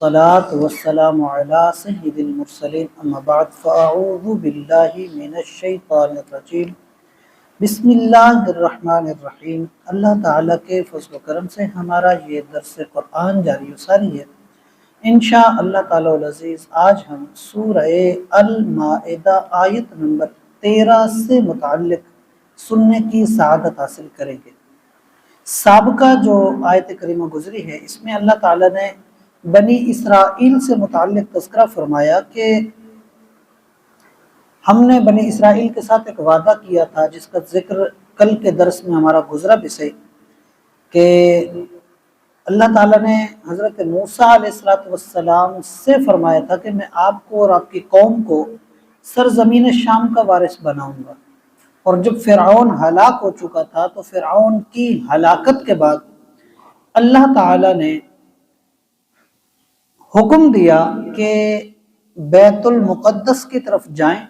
الصلاة والسلام على سید المرسلین اما بعد فاعوذ باللہ من الشیطان الرجیم بسم اللہ الرحمن الرحیم۔ اللہ تعالیٰ کے فضل و کرم سے ہمارا یہ درس قرآن جاری و ساری ہے انشاء اللہ تعالیٰ العزیز۔ آج ہم سورہ المائدہ آیت نمبر 13 سے متعلق سننے کی سعادت حاصل کریں گے۔ سابقہ جو آیت کریمہ گزری ہے اس میں اللہ تعالیٰ نے بنی اسرائیل سے متعلق تذکرہ فرمایا کہ ہم نے بنی اسرائیل کے ساتھ ایک وعدہ کیا تھا، جس کا ذکر کل کے درس میں ہمارا گزرا بھی صحیح، کہ اللہ تعالیٰ نے حضرت موسیٰ علیہ السلام سے فرمایا تھا کہ میں آپ کو اور آپ کی قوم کو سرزمین شام کا وارث بناؤں گا۔ اور جب فرعون ہلاک ہو چکا تھا تو فرعون کی ہلاکت کے بعد اللہ تعالیٰ نے حکم دیا کہ بیت المقدس کی طرف جائیں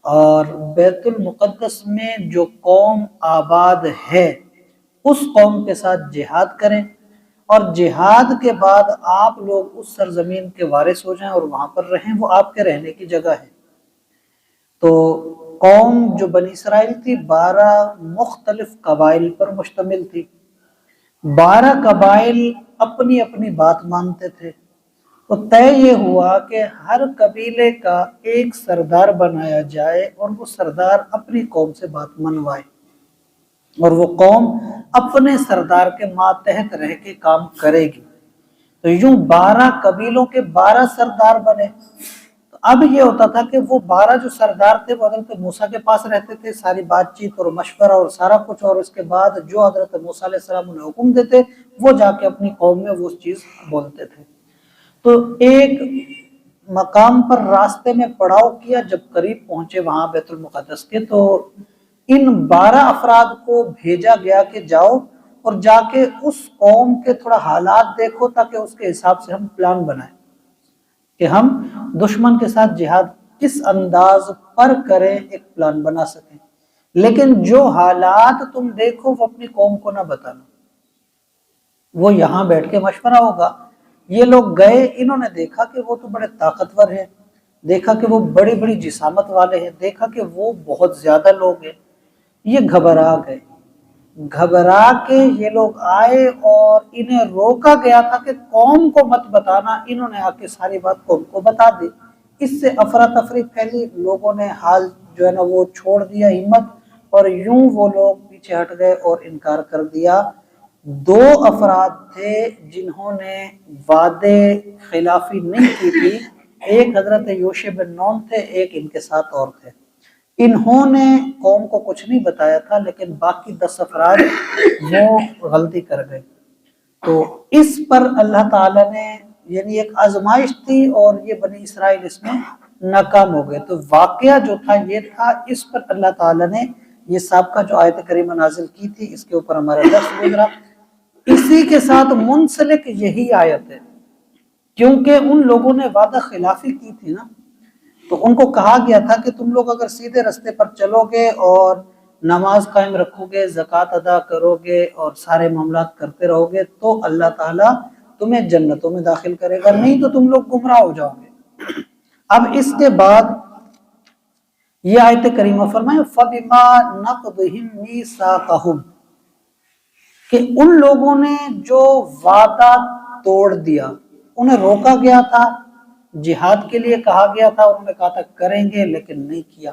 اور بیت المقدس میں جو قوم آباد ہے اس قوم کے ساتھ جہاد کریں، اور جہاد کے بعد آپ لوگ اس سرزمین کے وارث ہو جائیں اور وہاں پر رہیں، وہ آپ کے رہنے کی جگہ ہے۔ تو قوم جو بنی اسرائیل تھی 12 مختلف قبائل پر مشتمل تھی۔ 12 قبائل اپنی اپنی بات مانتے تھے، تو طے یہ ہوا کہ ہر قبیلے کا ایک سردار بنایا جائے اور وہ سردار اپنی قوم سے بات منوائے، اور وہ قوم اپنے سردار کے ماتحت رہ کے کام کرے گی۔ تو یوں 12 قبیلوں کے 12 سردار بنے۔ تو اب یہ ہوتا تھا کہ وہ 12 جو سردار تھے وہ حضرت موسیٰ کے پاس رہتے تھے، ساری بات چیت اور مشورہ اور سارا کچھ، اور اس کے بعد جو حضرت موسیٰ علیہ السلام انہیں حکم دیتے وہ جا کے اپنی قوم میں وہ چیز بولتے تھے۔ تو ایک مقام پر راستے میں پڑاؤ کیا، جب قریب پہنچے وہاں بیت المقدس کے، تو ان 12 افراد کو بھیجا گیا کہ جاؤ اور جا کے اس قوم کے تھوڑا حالات دیکھو، تاکہ اس کے حساب سے ہم پلان بنائیں کہ ہم دشمن کے ساتھ جہاد کس انداز پر کریں، ایک پلان بنا سکیں۔ لیکن جو حالات تم دیکھو وہ اپنی قوم کو نہ بتانا، وہ یہاں بیٹھ کے مشورہ ہوگا۔ یہ لوگ گئے، انہوں نے دیکھا کہ وہ تو بڑے طاقتور ہیں، دیکھا کہ وہ بڑی بڑی جسامت والے ہیں، دیکھا کہ وہ بہت زیادہ لوگ ہیں، یہ گھبرا گئے۔ گھبرا کے یہ لوگ آئے اور انہیں روکا گیا تھا کہ قوم کو مت بتانا، انہوں نے آ کے ساری بات قوم کو بتا دی۔ اس سے افراتفری پھیلی، لوگوں نے حال جو ہے نا وہ چھوڑ دیا، ہمت، اور یوں وہ لوگ پیچھے ہٹ گئے اور انکار کر دیا۔ 2 افراد تھے جنہوں نے وعدے خلافی نہیں کی تھی، ایک حضرت یوشع بن نون تھے، ایک ان کے ساتھ اور تھے۔ انہوں نے قوم کو کچھ نہیں بتایا تھا، لیکن باقی 10 افراد وہ غلطی کر گئے۔ تو اس پر اللہ تعالیٰ نے، یعنی ایک آزمائش تھی اور یہ بنی اسرائیل اس میں ناکام ہو گئے۔ تو واقعہ جو تھا یہ تھا، اس پر اللہ تعالیٰ نے یہ سابقہ جو آیت کریمہ نازل کی تھی، اس کے اوپر ہمارا درس گزرا۔ اسی کے ساتھ منسلک یہی آیت ہے، کیونکہ ان لوگوں نے وعدہ خلافی کی تھی نا، تو ان کو کہا گیا تھا کہ تم لوگ اگر سیدھے رستے پر چلو گے اور نماز قائم رکھو گے، زکوٰۃ ادا کرو گے اور سارے معاملات کرتے رہو گے، تو اللہ تعالیٰ تمہیں جنتوں میں داخل کرے گا، نہیں تو تم لوگ گمراہ ہو جاؤ گے۔ اب اس کے بعد یہ آیت کریمہ فرمائے فَبِمَا نَقْضِهِمْ مِيثَاقَهُمْ، کہ ان لوگوں نے جو وعدہ توڑ دیا، انہیں روکا گیا تھا، جہاد کے لیے کہا گیا تھا، انہوں نے کہا تھا کریں گے لیکن نہیں کیا۔